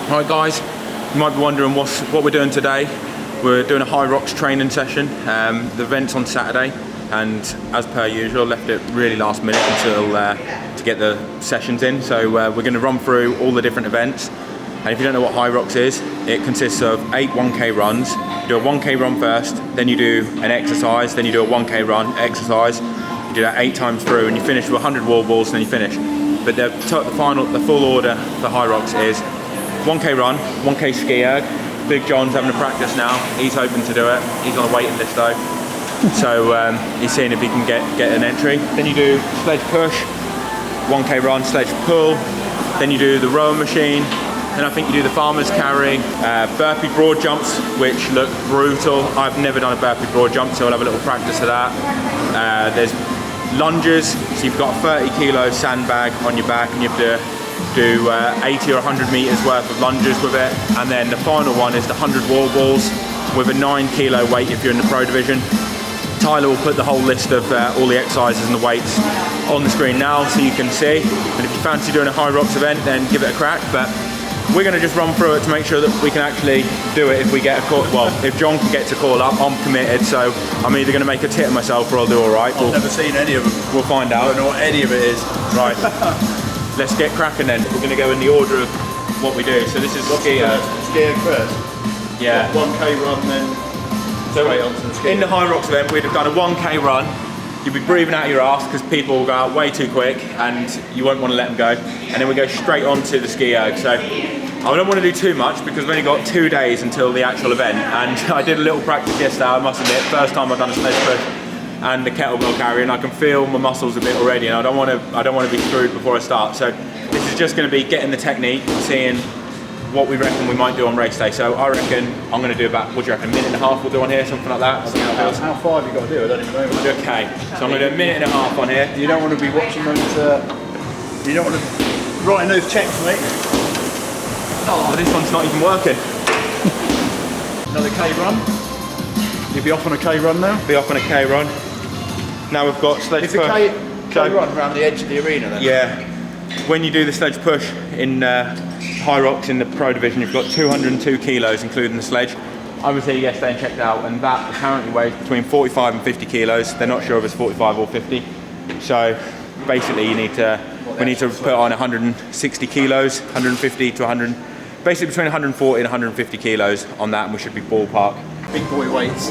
Alright guys, you might be wondering what we're doing today. We're doing a Hyrox training session. The event's on Saturday, and as per usual, left it really last minute until to get the sessions in. So we're going to run through all the different events. And if you don't know what Hyrox is, it consists of 8 1K runs. You do a 1K run first, then you do an exercise, then you do a 1K run, exercise. You do that 8 times through, and you finish with 100 wall balls, and then you finish. But the full order for Hyrox is 1K run, 1K SkiErg. Big John's having a practice now. He's hoping to do it. He's on a waiting list though. So he's seeing if he can get an entry. Then you do sledge push, 1K run, sledge pull. Then you do the rower machine. Then I think you do the farmer's carry, burpee broad jumps, which look brutal. I've never done a burpee broad jump, so I'll have a little practice of that. There's lunges, so you've got a 30 kilo sandbag on your back, and you have to do 80 or 100 meters worth of lunges with it. And then the final one is the 100 wall balls with a 9 kilo weight if you're in the pro division. Tyler will put the whole list of all the exercises and the weights on the screen now so you can see. And if you fancy doing a Hyrox event, then give it a crack. But we're going to just run through it to make sure that we can actually do it if we get a call. Well, if John can get to call up, I'm committed, so I'm either going to make a tit of myself or I'll do all right. I've never seen any of them. We'll find out. I don't know what any of it is. Right. Let's get cracking then. We're going to go in the order of what we do. So this is SkiErg. SkiErg first? Yeah. 1K run, then straight onto the SkiErg. In the Hyrox event, we'd have done a 1K run. You'd be breathing out your arse because people will go out way too quick and you won't want to let them go. And then we go straight onto the SkiErg. So I don't want to do too much because we've only got 2 days until the actual event. And I did a little practice yesterday, I must admit. First time I've done a sledge push and the kettlebell carry, and I can feel my muscles a bit already, and I don't want to be screwed before I start. So this is just going to be getting the technique, seeing what we reckon we might do on race day. So I reckon I'm going to do about, what do you reckon, a minute and a half we'll do on here, something like that? How far have you got to do? I don't even know. Okay, so I'm going to do a minute and a half on here. You don't want to be watching those, you don't want to be writing those checks, mate. Oh, this one's not even working. Another K run. You'll be off on a K run now? Be off on a K run. Now we've got sledge push. It's a K run around the edge of the arena then? Yeah. When you do the sledge push in Hyrox in the pro division, you've got 202 kilos including the sledge. I was here yesterday and checked it out, and that apparently weighs between 45 and 50 kilos. They're not sure if it's 45 or 50. So basically we need to put on 160 kilos, 150 to 100, basically between 140 and 150 kilos on that, and we should be ballpark. Big boy weights.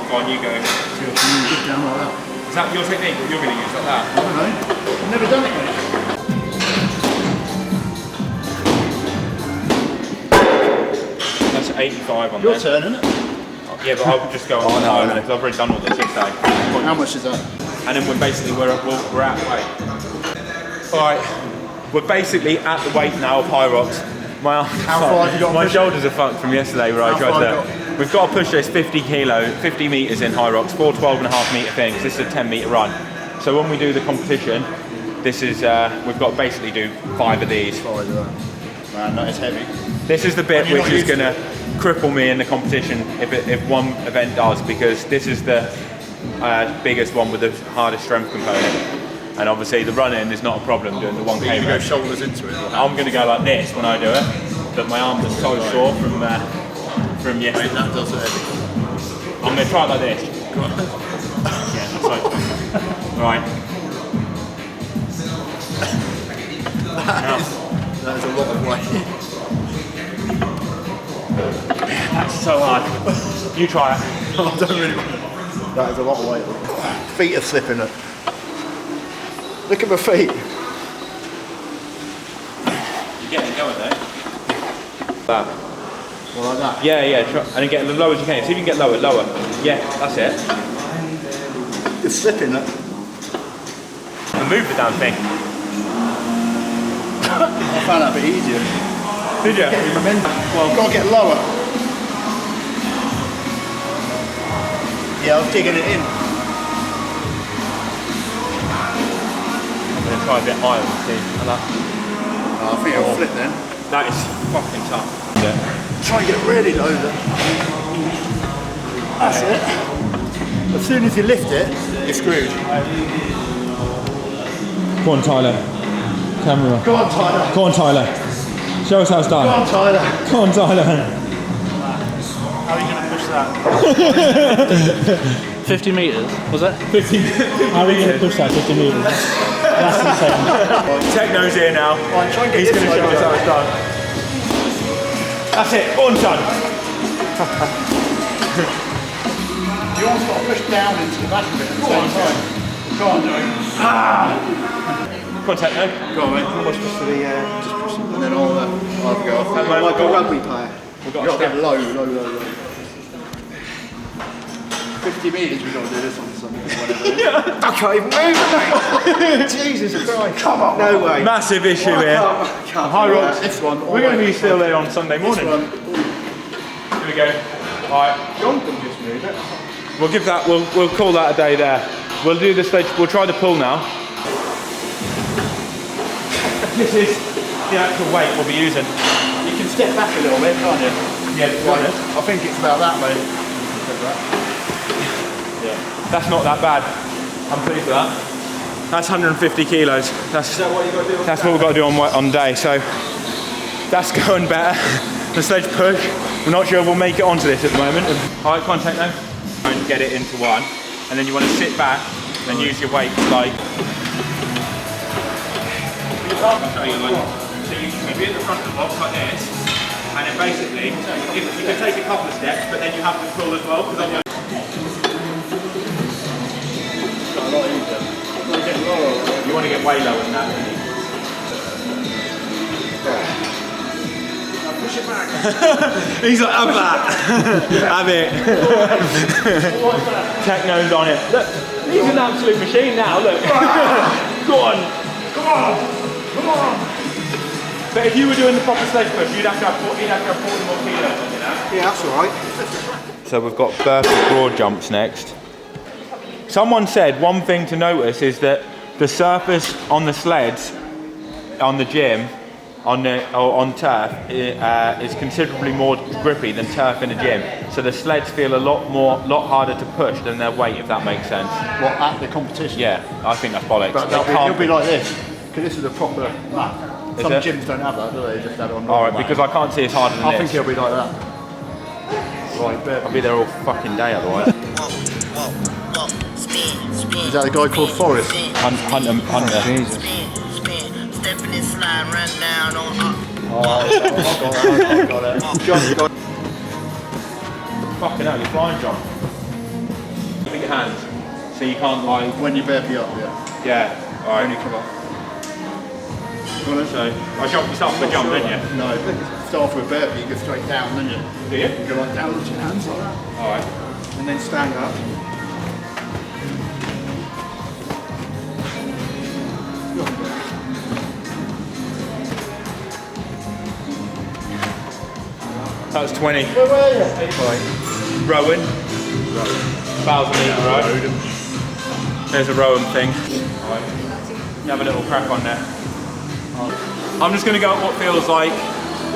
Go on, you go. Down like that. Is that your technique that you're going to use like that? I don't know. I've never done it, mate. That's 85 on Your there. turn, isn't it? Yeah, but I'll just go on the time because I've already done all this yesterday. How much is that? And then we're basically we're at the weight. All right, we're basically at the weight now of Hyrox. How far have you got? My shoulders are fucked from yesterday where I tried to. We've got to push this 50 meters in Hyrox, 4 12.5 meter things. This is a 10 meter run. So when we do the competition, this is we've got to basically do 5 of these. Man, that is heavy. This is the bit which is going to cripple me in the competition if one event does, because this is the biggest one with the hardest strength component. And obviously the running is not a problem doing the 1K. You're going to go shoulders into it? I'm going to go like this when I do it, but my arms are so sore from yesterday. Mate, that does it heavy. I'm going to try it like this. Yeah, that's like, right. That is a lot of weight. That's so hard. You try it. I don't really want to. That is a lot of weight. Feet are slipping it. Look at my feet. You're getting going though. That. Well, like that? Yeah, try, and then get as low as you can. See if you can get lower. Yeah, that's it. It's slipping it. And move the damn thing. I found that a bit easier. Did you? Getting momentum. Well, I've got to get lower. Yeah, I was digging it in. I'm going to try a bit higher and see. I think it'll flip then. That is fucking tough. Yeah. Try and get really low then. That's it. As soon as you lift it, you're screwed. Go on, Tyler. Camera. Go on, Tyler. Go on, Tyler. Show us how it's done. Go on, Tyler. Go on, Tyler. How are you going to push that? 50 metres, was it? 50 How are you going to push that 50 metres? That's insane. Techno's here now. Right, try and get He's this going to show way us how it's done. That's it. Go on, son. You almost got to push down into the back of it at the same time. Go on, Joe. Go on, Techno. Go on, mate. Almost push to the, just push it. And then I'll go off. Like a rugby player. We've You've got to get low. 50 metres we've got to do this on something or whatever. I can't even move, mate. Jesus Christ. Come on. No way. Massive issue here. Hyrox. This one. We're going to be still there on Sunday morning. This one. Here we go. Alright. John can just move it. We'll give that, we'll call that a day there. We'll do the stage, we'll try the pull now. This is the actual weight we'll be using. You can step back a little bit, can't you? Yeah, Right. I think it's about that, mate. Yeah. That's not that bad. I'm pleased with that. That's 150 kilos. That's what you got to do. That's what we've got to do on day. So that's going better. The sledge push. We're not sure if we'll make it onto this at the moment. Alright, come on, Techno. And get it into one. And then you want to sit back and use your weight like. I'll show you like. So you be at the front of the box like this. And then basically, you can take a couple of steps, but then you have to pull as well. Because then A lot easier. you want to get way lower than that. Push it back. He's like, have that. Have it. Techno's on it. Look, he's an absolute machine now, look. Go on. Come on. Come on. But if you were doing the proper sledge push, you'd have to have 40 more kilos on you now. Yeah, that's alright. So we've got Burpee broad jumps next. Someone said one thing to notice is that the surface on the sleds, on the gym, on turf, is considerably more grippy than turf in a gym. So the sleds feel a lot harder to push than their weight, if that makes sense. What, at the competition? Yeah, I think that's bollocks. But it'll be like this, because this is a proper map. Some it? gyms don't have that, do they? They just have it on. Alright, because I can't see it's harder than I this. think it'll be like that. Right, I'll be there all fucking day otherwise. Is that a guy called Forrest? Hunter. Jesus. Oh, I've got it. John's got it. Fucking hell, you're flying, John. Look at your hands. So you can't like... When you burpee up, yeah. Yeah, alright. When you come up. So, I jumped yourself for jump, didn't you? No, start off with a burpee, you go straight down, then you? Do you? You go like down with your hands like that. Alright. And then stand up. That was 20. Where were you? Right. Rowing. 1,000 metre row. There's a rowing thing. Right. You have a little crack on there. I'm just going to go at what feels like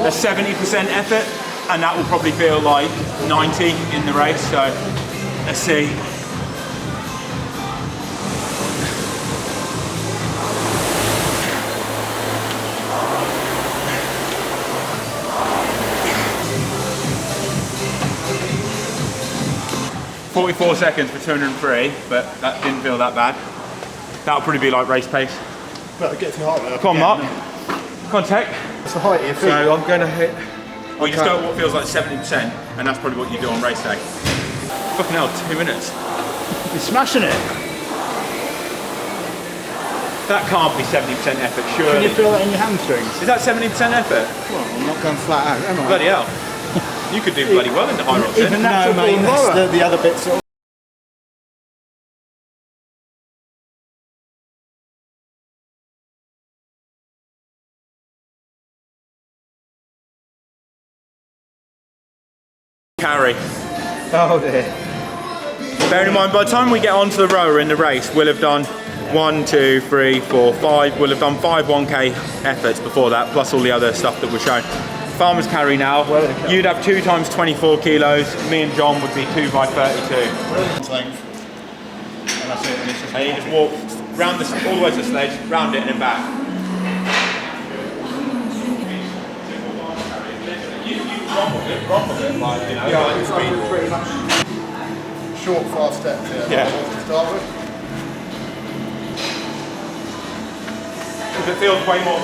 a 70% effort, and that will probably feel like 90 in the race, so let's see. .44 seconds for 203, but that didn't feel that bad. That'll probably be like race pace. Better get your heart rate up. Come on, Mark. Come on, Tech. What's the height of your feet? So I'm going to hit. Well, you just go at what feels like 70%, and that's probably what you do on race day. Fucking hell, 2 minutes. You're smashing it. That can't be 70% effort, surely. Can you feel that in your hamstrings? Is that 70% effort? Well, I'm not going flat out, am I? Bloody hell. You could do bloody well in the Hyrox. Even natural No, mate, born that's rower. the other bits. Carry. Oh dear. Bearing in mind, by the time we get onto the rower in the race, we'll have done 1, 2, 3, 4, 5. We'll have done 5 1K efforts before that, plus all the other stuff that we're showing. Farmer's carry now. You'd have 2 times 24 kilos. Me and John would be 2 by 32. Length. And that's it. And it's just And you just walk round this, all the way to the sledge, round it and then back. You romp of it, like, you know. Yeah, it's pretty much short, fast steps, Yeah. To start with. Because it feels way more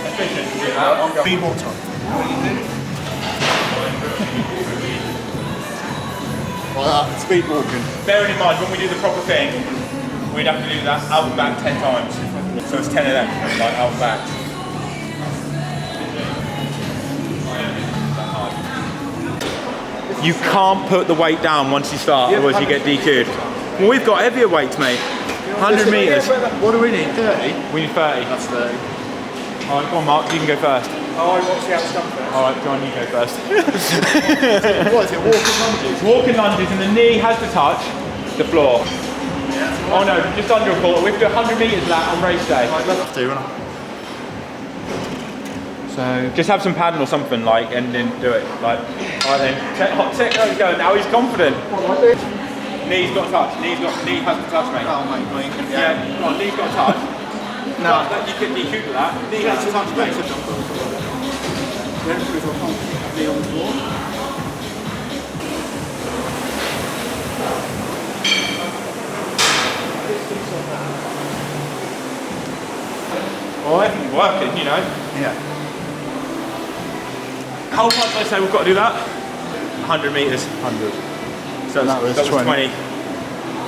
efficient to do that. Be more time. Like that, speed walking. Bearing in mind, when we do the proper thing, we'd have to do that out and back 10 times. So it's 10 of them, like out and back. You can't put the weight down once you start, otherwise you get DQ'd. Well, we've got heavier weights, mate. 100 metres. What do we need? 30? We need 30. That's 30. Alright, go on Mark, you can go first. Oh, I want to see how it's done first. Alright, John, you go first. What is it, walking lunges? Walking lunges and the knee has to touch the floor. Oh no, just under a quarter. We have to do 100 metres of that on race day. I'd love to, wouldn't I? So just have some padding or something, like, and then do it. Like, alright then, hot tick, there we go. Now he's confident. Knee's got to touch. Knee has to touch, mate. Oh, mate, Yeah, come on, knee's got to touch. No. But you could DQ with that. Knee has to touch, mate. Knee on the floor. Well, everything's working, you know. Yeah. How much did I say we've got to do that? 100 metres. 100. So that was 20. 20. I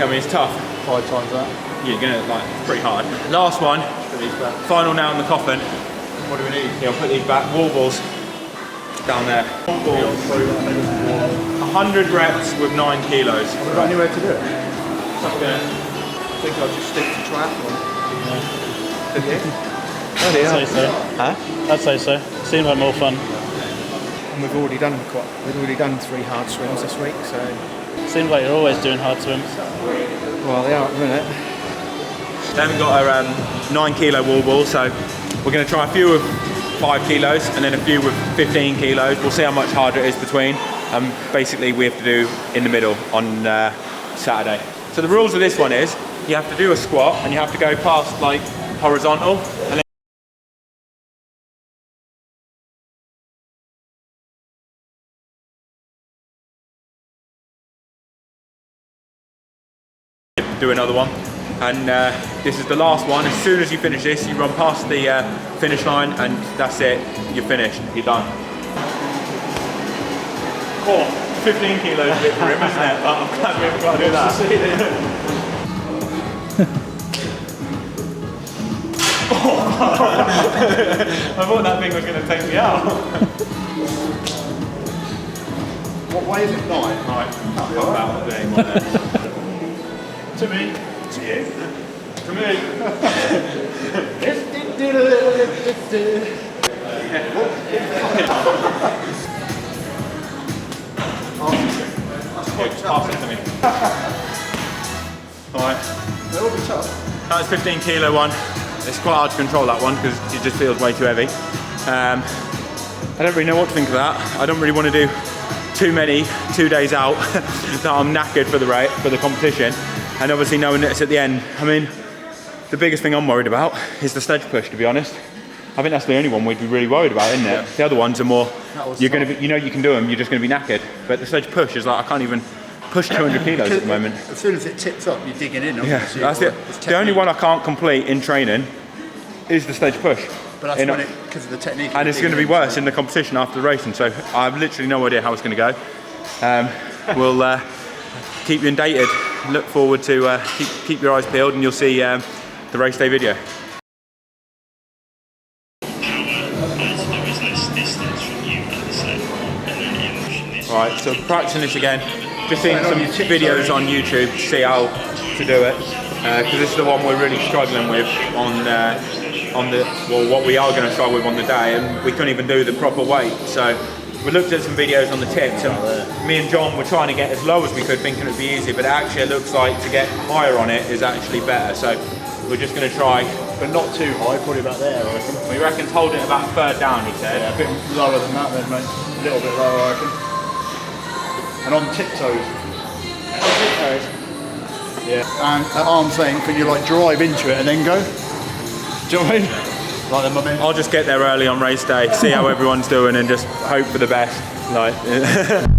mean, it's tough. 5 times that. You're gonna, like, it's pretty hard. Last one. Put these back. Final nail in the coffin. What do we need? Yeah, I'll put these back. Wall balls. Down there. Wall balls. 100 reps with 9 kilos. Have we got anywhere to do it? Something. I think I'll just stick to triathlon. I'd say so. Huh? I'd say so. Seems like more fun. And we've already done 3 hard swims this week, so Seems like you're always doing hard swims. well they are at the minute. Then we've got our 9 kilo wall ball, so we're going to try a few with 5 kilos and then a few with 15 kilos. We'll see how much harder it is between. Basically we have to do in the middle on Saturday. So the rules of this one is you have to do a squat and you have to go past like horizontal and then do another one. And this is the last one. As soon as you finish this, you run past the finish line and that's it. You're finished. You're done. Cool. 15 kilos a bit for him, isn't it? But I'm glad we haven't got to do that. I thought that thing was going to take me out. What way is it? 9? Right. I'll come out of doing one there. To me. To you. To me. Pass it to me. Alright. They'll be tough. That's 15 kilo one. It's quite hard to control that one because it just feels way too heavy. I don't really know what to think of that. I don't really want to do too many 2 days out that I'm knackered for the competition. And obviously knowing that it's at the end. I mean, the biggest thing I'm worried about is the sledge push, to be honest. I think that's the only one we'd be really worried about, isn't it? The other ones are more, you're going to be, you know you can do them, you're just going to be knackered. But the sledge push is like, I can't even push 200 kilos at the moment. As soon as it tips up, you're digging in. Yeah, that's it. The only one I can't complete in training is the sledge push. But that's when because of the technique. And it's going to be worse in the competition after the racing, so I have literally no idea how it's going to go. We'll keep you updated. Look forward to keep your eyes peeled, and you'll see the race day video. Right, so practicing this again. Just seeing some videos on YouTube to see how to do it, because this is the one we're really struggling with on what we are going to struggle with on the day, and we couldn't even do the proper weight. So we looked at some videos on the tips, and me and John were trying to get as low as we could, thinking it would be easy, but actually it looks like to get higher on it is actually better. So we're just going to try, But not too high, probably about there, I reckon. we reckon to hold it about third down, he said. Yeah, a bit lower than that then, mate. A little bit lower, I reckon. And on tiptoes. On tiptoes? Yeah. And at arm's length, and you like drive into it and then go. Do you know what I mean? Like the momentum. I'll just get there early on race day, see how everyone's doing, and just hope for the best. Like.